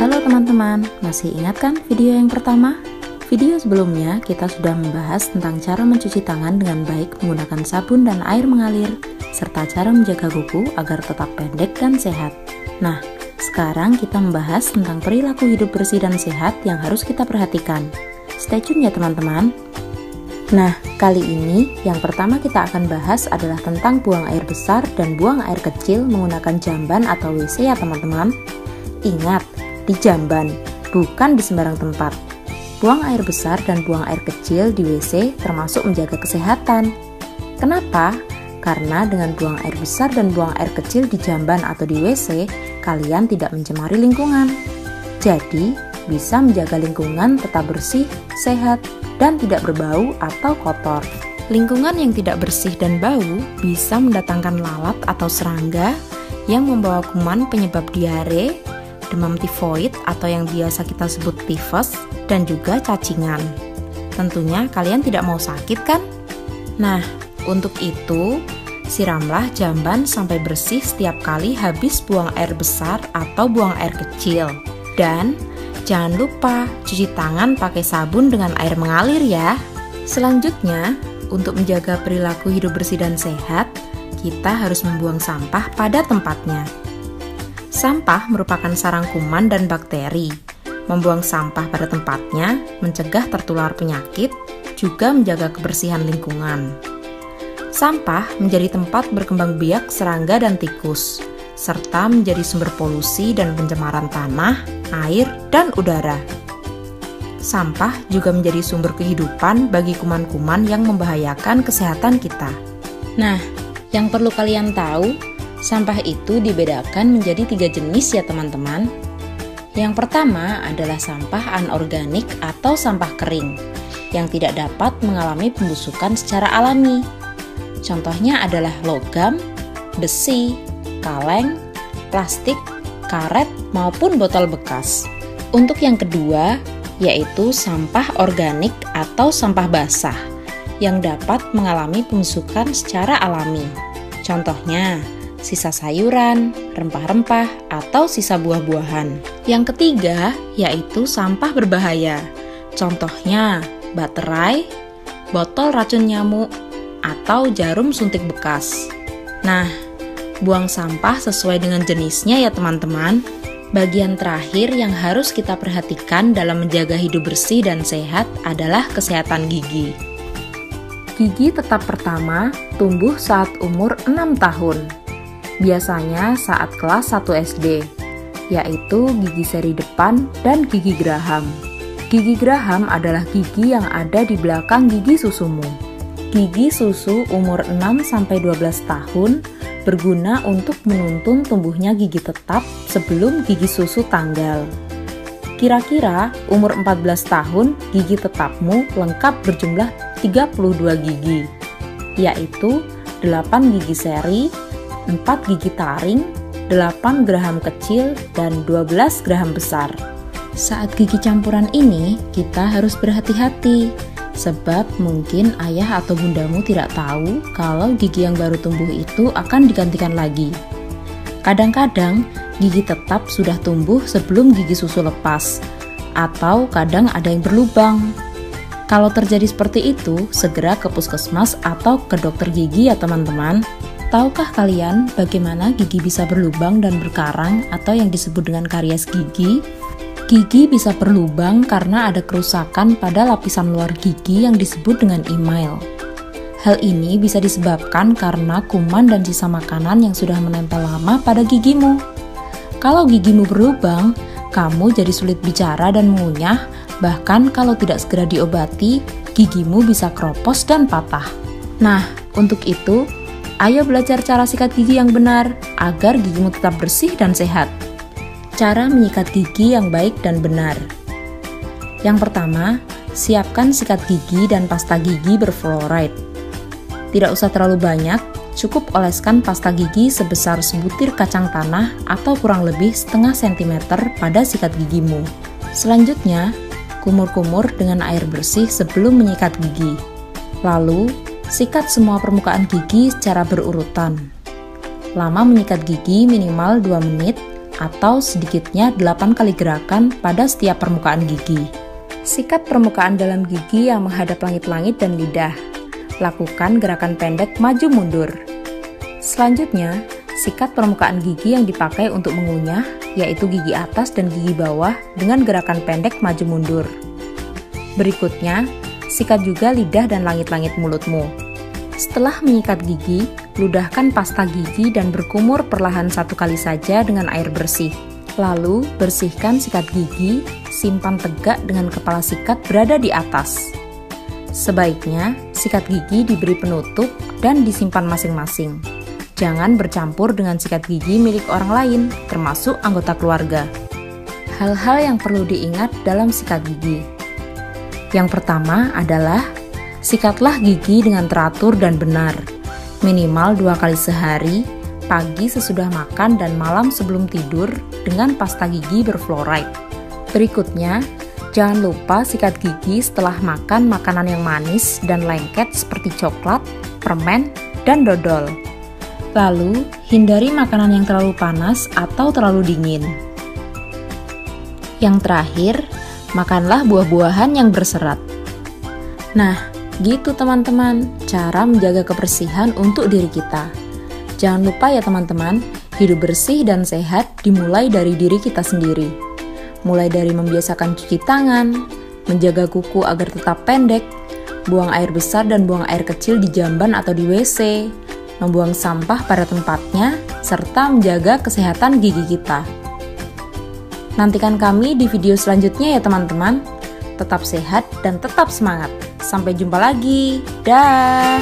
Halo teman-teman, masih ingat kan video yang pertama? Video sebelumnya kita sudah membahas tentang cara mencuci tangan dengan baik menggunakan sabun dan air mengalir, serta cara menjaga kuku agar tetap pendek dan sehat. Nah, sekarang kita membahas tentang perilaku hidup bersih dan sehat yang harus kita perhatikan. Stay tune ya teman-teman. Nah, kali ini yang pertama kita akan bahas adalah tentang buang air besar dan buang air kecil menggunakan jamban atau WC ya teman-teman. Ingat, di jamban, bukan di sembarang tempat. Buang air besar dan buang air kecil di WC termasuk menjaga kesehatan. Kenapa? Karena dengan buang air besar dan buang air kecil di jamban atau di WC, kalian tidak mencemari lingkungan. Jadi, bisa menjaga lingkungan tetap bersih, sehat, dan tidak berbau atau kotor. Lingkungan yang tidak bersih dan bau bisa mendatangkan lalat atau serangga yang membawa kuman penyebab diare, demam tifoid atau yang biasa kita sebut tifus, dan juga cacingan. Tentunya kalian tidak mau sakit kan? Nah, untuk itu, siramlah jamban sampai bersih setiap kali habis buang air besar atau buang air kecil. Dan jangan lupa cuci tangan pakai sabun dengan air mengalir ya. Selanjutnya, untuk menjaga perilaku hidup bersih dan sehat, kita harus membuang sampah pada tempatnya. Sampah merupakan sarang kuman dan bakteri. Membuang sampah pada tempatnya mencegah tertular penyakit, juga menjaga kebersihan lingkungan. Sampah menjadi tempat berkembang biak serangga dan tikus, serta menjadi sumber polusi dan pencemaran tanah, air, dan udara. Sampah juga menjadi sumber kehidupan bagi kuman-kuman yang membahayakan kesehatan kita. Nah, yang perlu kalian tahu, sampah itu dibedakan menjadi 3 jenis ya teman-teman. Yang pertama adalah sampah anorganik atau sampah kering, yang tidak dapat mengalami pembusukan secara alami. Contohnya adalah logam, besi, kaleng, plastik, karet, maupun botol bekas. Untuk yang kedua, yaitu sampah organik atau sampah basah, yang dapat mengalami pembusukan secara alami. Contohnya, sisa sayuran, rempah-rempah, atau sisa buah-buahan. Yang ketiga, yaitu sampah berbahaya. Contohnya, baterai, botol racun nyamuk, atau jarum suntik bekas. Nah, buang sampah sesuai dengan jenisnya ya teman-teman. Bagian terakhir yang harus kita perhatikan dalam menjaga hidup bersih dan sehat adalah kesehatan gigi. Gigi tetap pertama tumbuh saat umur 6 tahun. Biasanya saat kelas 1 SD, yaitu gigi seri depan dan gigi geraham. Gigi geraham adalah gigi yang ada di belakang gigi susumu. Gigi susu umur 6-12 tahun berguna untuk menuntun tumbuhnya gigi tetap sebelum gigi susu tanggal. Kira-kira umur 14 tahun gigi tetapmu lengkap berjumlah 32 gigi, yaitu 8 gigi seri, 4 gigi taring, 8 geraham kecil, dan 12 geraham besar. Saat gigi campuran ini, kita harus berhati-hati, sebab mungkin ayah atau bundamu tidak tahu kalau gigi yang baru tumbuh itu akan digantikan lagi. Kadang-kadang, gigi tetap sudah tumbuh sebelum gigi susu lepas, atau kadang ada yang berlubang. Kalau terjadi seperti itu, segera ke puskesmas atau ke dokter gigi ya teman-teman. Tahukah kalian bagaimana gigi bisa berlubang dan berkarang atau yang disebut dengan karies gigi? Gigi bisa berlubang karena ada kerusakan pada lapisan luar gigi yang disebut dengan email. Hal ini bisa disebabkan karena kuman dan sisa makanan yang sudah menempel lama pada gigimu. Kalau gigimu berlubang, kamu jadi sulit bicara dan mengunyah, bahkan kalau tidak segera diobati, gigimu bisa keropos dan patah. Nah, untuk itu, ayo belajar cara sikat gigi yang benar agar gigimu tetap bersih dan sehat. Cara menyikat gigi yang baik dan benar. Yang pertama, siapkan sikat gigi dan pasta gigi berfluoride. Tidak usah terlalu banyak, cukup oleskan pasta gigi sebesar sebutir kacang tanah atau kurang lebih setengah sentimeter pada sikat gigimu. Selanjutnya, kumur-kumur dengan air bersih sebelum menyikat gigi. Lalu, sikat semua permukaan gigi secara berurutan. Lama menyikat gigi minimal 2 menit atau sedikitnya 8 kali gerakan pada setiap permukaan gigi. Sikat permukaan dalam gigi yang menghadap langit-langit dan lidah. Lakukan gerakan pendek maju mundur. Selanjutnya, sikat permukaan gigi yang dipakai untuk mengunyah, yaitu gigi atas dan gigi bawah dengan gerakan pendek maju mundur. Berikutnya, sikat juga lidah dan langit-langit mulutmu. Setelah menyikat gigi, ludahkan pasta gigi dan berkumur perlahan 1 kali saja dengan air bersih. Lalu, bersihkan sikat gigi, simpan tegak dengan kepala sikat berada di atas. Sebaiknya, sikat gigi diberi penutup dan disimpan masing-masing. Jangan bercampur dengan sikat gigi milik orang lain, termasuk anggota keluarga. Hal-hal yang perlu diingat dalam sikat gigi. Yang pertama adalah, sikatlah gigi dengan teratur dan benar. Minimal 2 kali sehari, pagi sesudah makan dan malam sebelum tidur dengan pasta gigi berfluoride. Berikutnya, jangan lupa sikat gigi setelah makan makanan yang manis dan lengket seperti coklat, permen, dan dodol. Lalu, hindari makanan yang terlalu panas atau terlalu dingin. Yang terakhir, makanlah buah-buahan yang berserat. Nah, gitu teman-teman, cara menjaga kebersihan untuk diri kita. Jangan lupa ya teman-teman, hidup bersih dan sehat dimulai dari diri kita sendiri. Mulai dari membiasakan cuci tangan, menjaga kuku agar tetap pendek, buang air besar dan buang air kecil di jamban atau di WC, membuang sampah pada tempatnya, serta menjaga kesehatan gigi kita. Nantikan kami di video selanjutnya ya teman-teman. Tetap sehat dan tetap semangat. Sampai jumpa lagi. Dah.